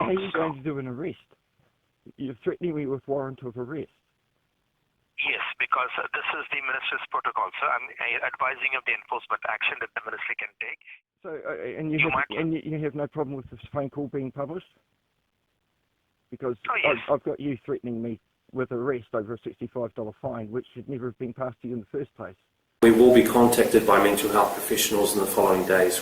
are you going to do an arrest? You're threatening me with warrant of arrest. Yes, because this is the Minister's protocol, sir. I'm advising of the enforcement action that the Ministry can take. So, and you have no problem with this phone call being published? Because yes. I've got you threatening me with arrest over a $65 fine, which should never have been passed to you in the first place. We will be contacted by mental health professionals in the following days.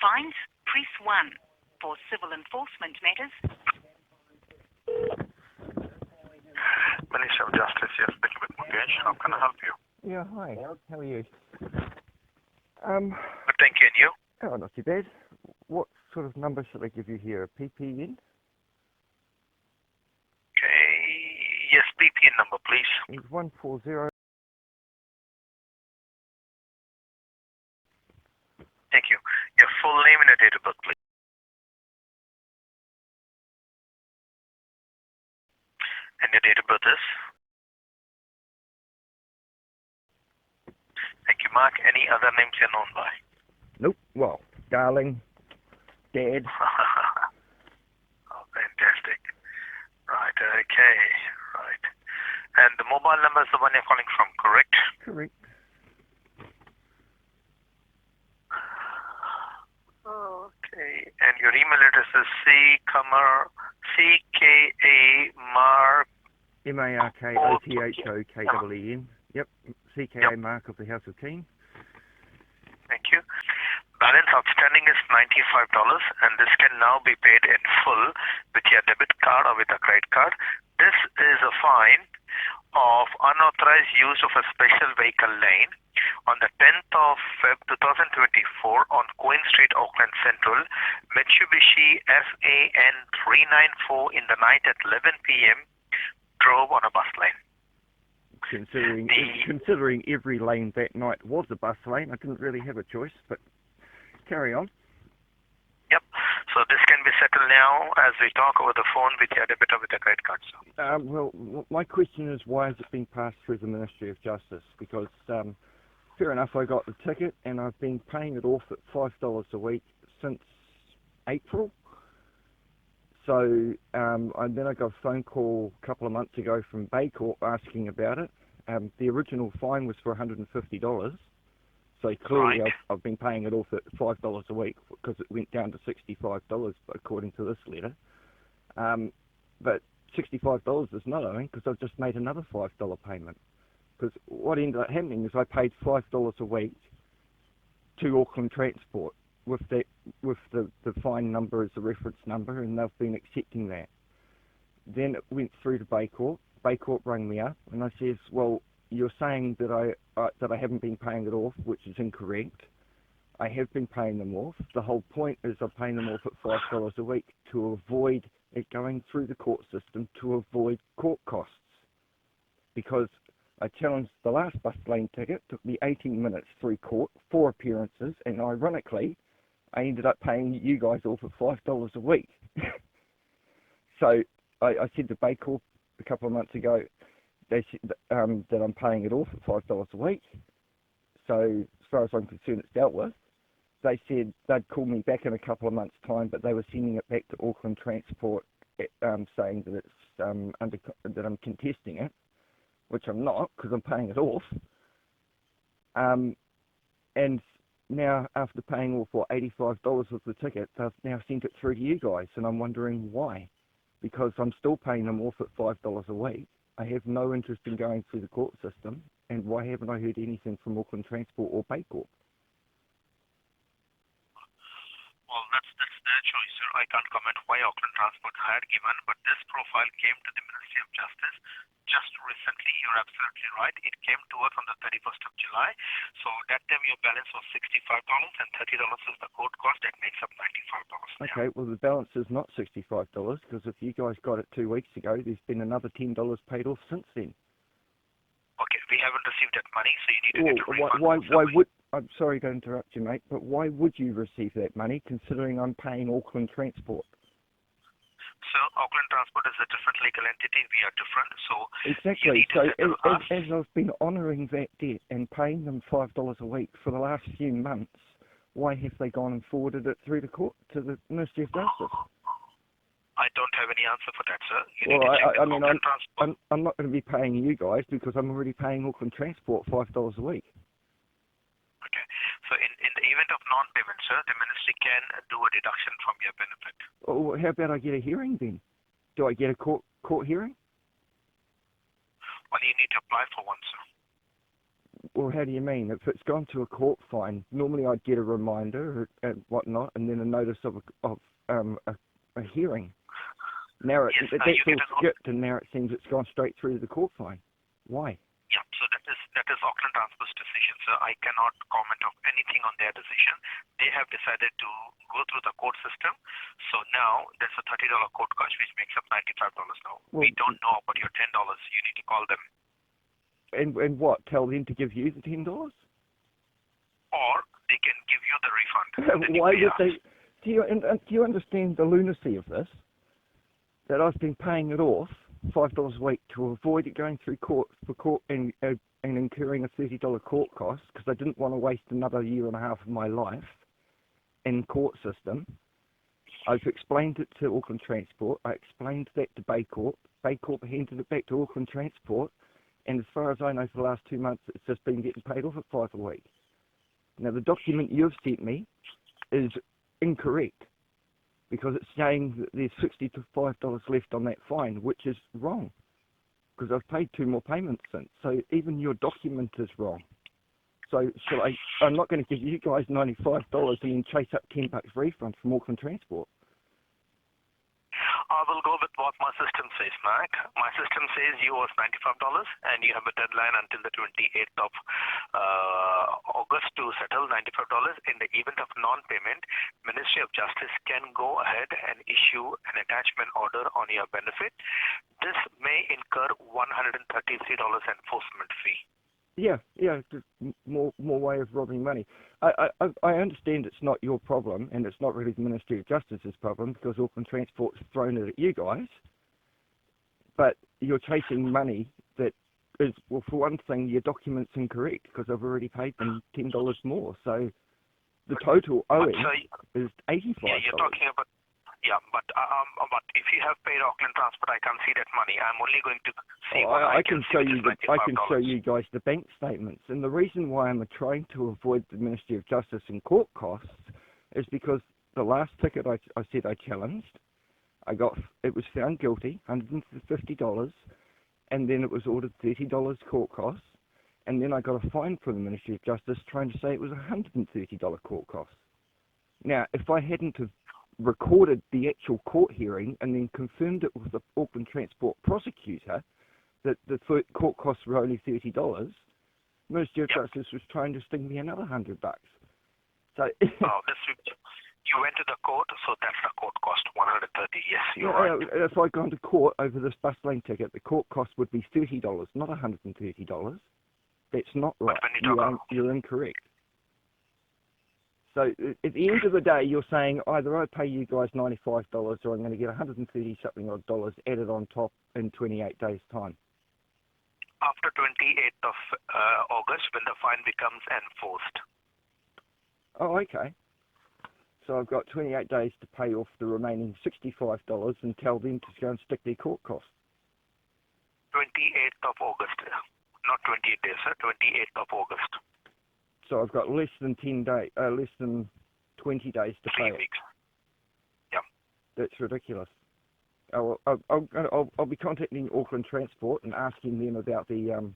Fines, press 1. For civil enforcement matters. Minister of Justice, yes, speaking with Mukesh. How can I help you? Yeah, hi. How are you? Good, thank you. And you? Oh, not too bad. What sort of number should I give you here? A PPN? Okay. Yes, PPN number, please. It's 140. Thank you. Your full name and your date of birth, please. And your date of birth is? Thank you, Mark. Any other names you're known by? Nope. Well, darling, dad. Oh, fantastic. Right, okay. Right. And the mobile number is the one you're calling from, correct? Correct. Okay. And your email address is CKA MARKOTHOKEEN. Yep. CKA Mark of the House of King. Thank you. Balance outstanding is $95, and this can now be paid in full with your debit card or with a credit card. This is a fine of unauthorized use of a special vehicle lane on the 10th of Feb 2024 on Queen Street, Auckland Central, Mitsubishi FAN 394 in the night at 11 p.m. drove on a bus lane. Considering every lane that night was a bus lane, I didn't really have a choice, but carry on. Yep. So this can be settled now as we talk over the phone with your debit or with your credit card, sir. Well, my question is, why has it been passed through the Ministry of Justice? Because, fair enough, I got the ticket and I've been paying it off at $5 a week since April. So, and then I got a phone call a couple of months ago from Bay Court asking about it. The original fine was for $150. So clearly Right. I've been paying it off at $5 a week because it went down to $65 according to this letter. But $65 is not owing because I've just made another $5 payment. Because what ended up happening is I paid $5 a week to Auckland Transport with the fine number as the reference number, and they've been accepting that. Then it went through to Bay Court. Bay Court rang me up and I says, well, you're saying that I haven't been paying it off, which is incorrect. I have been paying them off. The whole point is I'm paying them off at $5 a week to avoid it going through the court system, to avoid court costs. Because I challenged the last bus lane ticket, took me 18 minutes through court, 4 appearances, and ironically, I ended up paying you guys off at $5 a week. So I said to Bay Court a couple of months ago, they said that I'm paying it off at $5 a week. So as far as I'm concerned, it's dealt with. They said they'd call me back in a couple of months' time, but they were sending it back to Auckland Transport, saying that it's that I'm contesting it, which I'm not because I'm paying it off. And now, after paying off $85 of the ticket, they've now sent it through to you guys, and I'm wondering why. Because I'm still paying them off at $5 a week. I have no interest in going through the court system, and why haven't I heard anything from Auckland Transport or Bay Court? Well, that's their choice, sir. I can't comment why Auckland Transport had given, but this profile came to the Ministry of Justice just recently. You're absolutely right. It came to us on the 31st of July. So that time your balance was $65 and $30 is the court cost. That makes up $95 now. Okay, well, the balance is not $65 because if you guys got it 2 weeks ago, there's been another $10 paid off since then. Okay, we haven't received that money, so you need to get a refund. I'm sorry to interrupt you, mate, but why would you receive that money considering I'm paying Auckland Transport? So Auckland Transport is a different legal entity. We are different. So Exactly. you need So to settle us. as I've been honouring that debt and paying them $5 a week for the last few months, why have they gone and forwarded it through the court to the Ministry of Justice? I don't have any answer for that, sir. You Well, need to check with I mean, Auckland Transport. I'm not going to be paying you guys because I'm already paying Auckland Transport $5 a week. Okay. So in the event of non-payment, sir, the ministry can do a deduction from your benefit. Well, how about I get a hearing then? Do I get a court hearing? Well, you need to apply for one, sir. Well, how do you mean? If it's gone to a court fine, normally I'd get a reminder and whatnot, and then a notice of a hearing. Now Yes, that's you all get an skipped, and now it seems it's gone straight through to the court fine. Why? Yeah, so that is Auckland Transport's decision, sir. I cannot comment of anything on their decision. They have decided to go through the court system. So now there's a $30 court cost, which makes up $95 now. Well, we don't know about your $10. You need to call them. And what? Tell them to give you the $10? Or they can give you the refund. Then you Why pay would us. they? Do you understand the lunacy of this? That I've been paying it off $5 a week to avoid it going through court and incurring a $30 court cost because I didn't want to waste another year and a half of my life in court system. I've explained it to Auckland Transport. I explained that to Bay Corp. Bay Corp handed it back to Auckland Transport, and as far as I know, for the last 2 months, it's just been getting paid off at $5 a week. Now, the document you've sent me is incorrect, because it's saying that there's $65 left on that fine, which is wrong, because I've paid 2 more payments since. So even your document is wrong. So I'm not going to give you guys $95 and then chase up $10 refund from Auckland Transport. I will go with what my system says, Mac. My system says you owe us $95 and you have a deadline until the 28th of August to settle $95. In the event of non-payment, Ministry of Justice can go ahead and issue an attachment order on your benefit. This may incur $133 enforcement fee. Yeah, just more way of robbing money. I understand it's not your problem, and it's not really the Ministry of Justice's problem, because Auckland Transport's thrown it at you guys. But you're chasing money that is, well, for one thing, your document's incorrect, because I've already paid them $10 more. So the total owing is $85. Yeah, you're talking about. Yeah, but if you have paid Auckland Transport, I can't see that money. I'm only going to see what I can show you. I can show $95. you guys the bank statements, and the reason why I'm trying to avoid the Ministry of Justice and court costs is because the last ticket I said I challenged, it was found guilty, $150, and then it was ordered $30 court costs, and then I got a fine from the Ministry of Justice trying to say it was $130 court costs. Now, if I hadn't have recorded the actual court hearing and then confirmed it with the Auckland Transport prosecutor that the court costs were only $30, Ministry of Justice was trying to sting me another $100. So you went to the court, so that's the court cost, $130. Yes, you're right. If I'd gone to court over this bus lane ticket, the court cost would be $30, not $130. That's not right. You're incorrect. So at the end of the day, you're saying either I pay you guys $95 or I'm going to get $130-something odd dollars added on top in 28 days' time. After 28th of August, when the fine becomes enforced. Oh, okay. So I've got 28 days to pay off the remaining $65 and tell them to go and stick their court costs. 28th of August. Not 28 days, sir. 28th of August. So I've got less than 10 days, less than 20 days to pay 3 it. weeks. Yeah. That's ridiculous. I'll be contacting Auckland Transport and asking them about the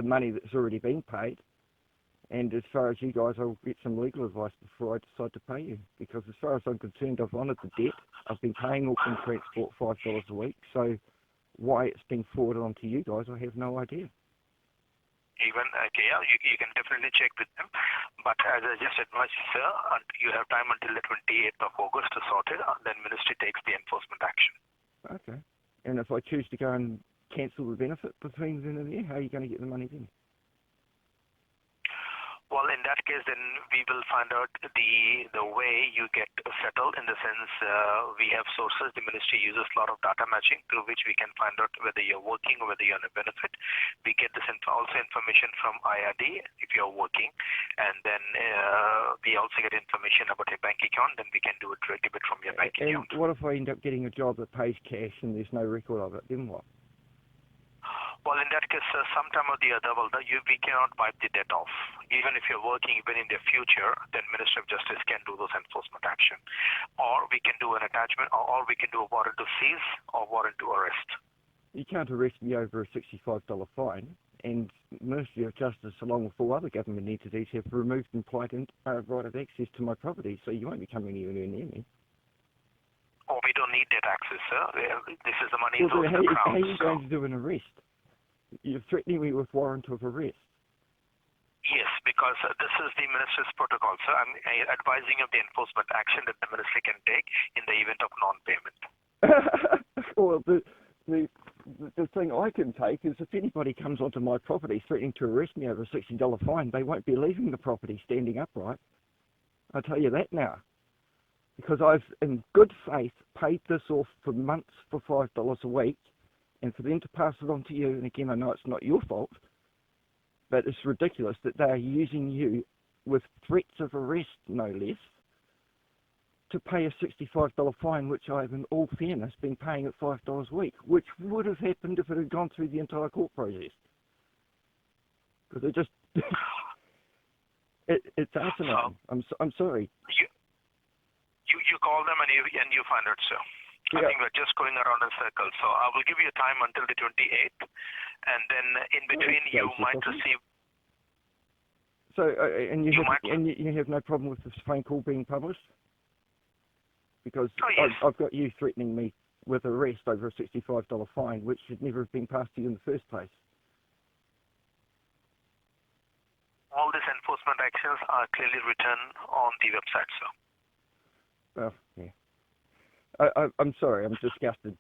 money that's already been paid. And as far as you guys, I'll get some legal advice before I decide to pay you. Because as far as I'm concerned, I've honoured the debt. I've been paying Auckland Transport $5 a week. So why it's been forwarded on to you guys, I have no idea. You can definitely check with them. But as I just advised you, sir, you have time until the 28th of August to sort it, then Ministry takes the enforcement action. Okay. And if I choose to go and cancel the benefit between then and there, how are you going to get the money then? Well, in that case, then we will find out the way you get settled. In the sense, we have sources. The ministry uses a lot of data matching through which we can find out whether you're working or whether you're on a benefit. We get this also information from IRD if you're working, and then we also get information about your bank account. Then we can do a direct debit from your bank account. And what if I end up getting a job that pays cash and there's no record of it? Then what? Well, in that case, sometime or the other, we cannot wipe the debt off. Even if you're working even in the future, then Ministry of Justice can do those enforcement action. Or we can do an attachment, or we can do a warrant to seize or warrant to arrest. You can't arrest me over a $65 fine, and Ministry of Justice, along with all other government entities, have removed implied right of access to my property, so you won't be coming anywhere near me. Oh, we don't need that access, sir. This is the money Well, goes to the Crown. how are you going to do an arrest? You're threatening me with warrant of arrest. Yes, because this is the Ministry's protocol, sir. I'm advising of the enforcement action that the Ministry can take in the event of non-payment. Well, the thing I can take is if anybody comes onto my property threatening to arrest me over a $60 fine, they won't be leaving the property standing upright. I'll tell you that now. Because I've, in good faith, paid this off for months for $5 a week, and for them to pass it on to you, and again, I know it's not your fault, but it's ridiculous that they are using you with threats of arrest, no less, to pay a $65 fine, which I've, in all fairness, been paying at $5 a week, which would have happened if it had gone through the entire court process. Because it just, it's asinine. I'm sorry. You call them and you find out, sir. Yeah. I think we're just going around in circles. So I will give you time until the 28th, and then in between you might receive. So and you have no problem with this phone call being published? Because yes. I've got you threatening me with arrest over a $65 fine, which should never have been passed to you in the first place. All these enforcement actions are clearly written on the website, sir. Well, yeah. I'm sorry, I'm disgusted,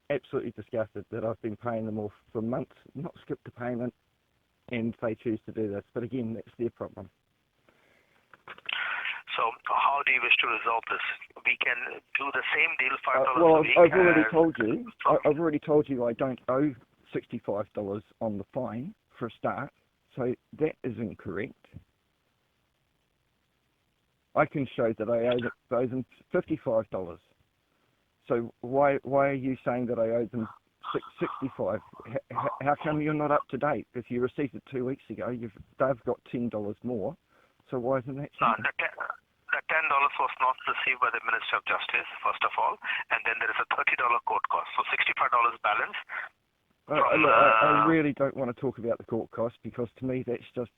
absolutely disgusted that I've been paying them off for months, not skipped a payment, and they choose to do this. But again, that's their problem. So how do you wish to resolve this? We can do the same deal, $5 well, a week. I've already told you I don't owe $65 on the fine for a start, so that is incorrect. I can show that I owe them $55. So why are you saying that I owe them $65? How come you're not up to date? If you received it 2 weeks ago, they've got $10 more. So why isn't that changing? The $10 was not received by the Ministry of Justice, first of all, and then there is a $30 court cost. So $65 balance. I really don't want to talk about the court cost, because to me that's just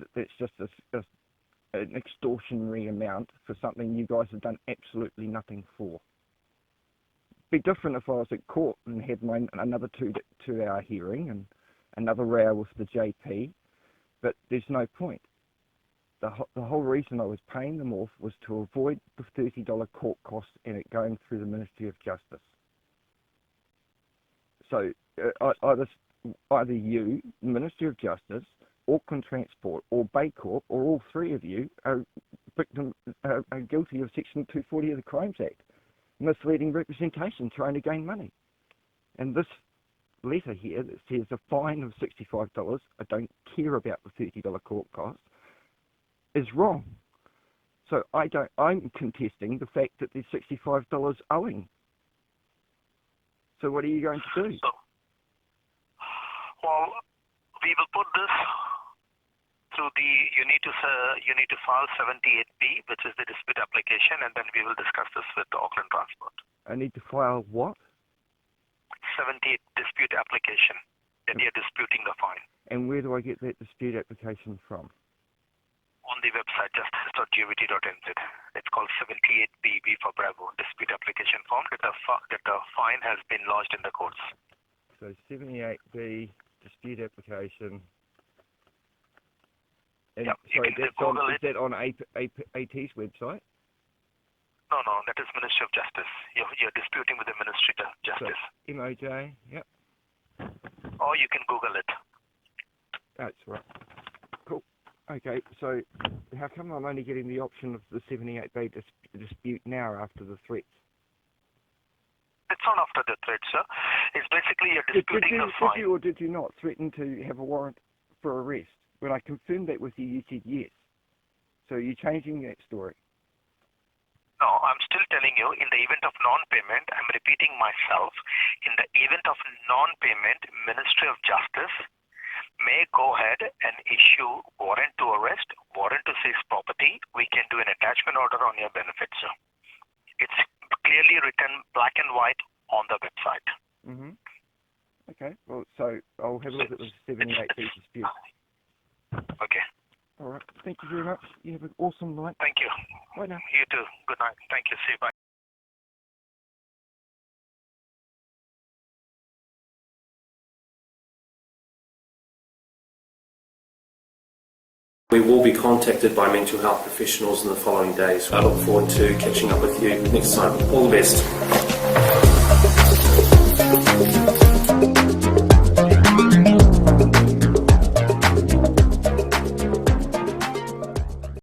an extortionary amount for something you guys have done absolutely nothing for. It'd be different if I was at court and had another two-hour hearing and another row with the JP, but there's no point. The whole reason I was paying them off was to avoid the $30 court cost and it going through the Ministry of Justice. So either you, the Ministry of Justice, Auckland Transport, or Bay Corp, or all three of you are guilty of Section 240 of the Crimes Act, misleading representation, trying to gain money. And this letter here that says a fine of $65, I don't care about the $30 court cost, is wrong. So I'm contesting the fact that there's $65 owing. So what are you going to do? Well, we will put this through you need to file 78B, which is the dispute application, and then we will discuss this with the Auckland Transport. I need to file what? 78 dispute application, that you're disputing the fine. And where do I get that dispute application from? On the website, justice.gwt.nz. It's called 78BB for Bravo, dispute application form that the fine has been lodged in the courts. So 78B, dispute application. And yeah, so is that on AT's website? No, that is Ministry of Justice. You're disputing with the Ministry of Justice. So, MOJ, yep. Or you can Google it. That's right. Cool. Okay, so how come I'm only getting the option of the 78-day dispute now after the threats? It's not after the threat, sir. It's basically you're disputing the fine. Did you or did you not threaten to have a warrant for arrest? When I confirmed that with you, you said yes. So you're changing that story. No, I'm still telling you, in the event of non-payment, I'm repeating myself, in the event of non-payment, Ministry of Justice may go ahead and issue warrant to arrest, warrant to seize property. We can do an attachment order on your benefit, sir. It's clearly written black and white on the website. Mm-hmm. Okay, well, so I'll have a look at the 78-day dispute. Okay. All right, thank you very much. You have an awesome night. Thank you. Bye now. You too. Good night. Thank you. See you. Bye. We will be contacted by mental health professionals in the following days. I look forward to catching up with you next time. All the best.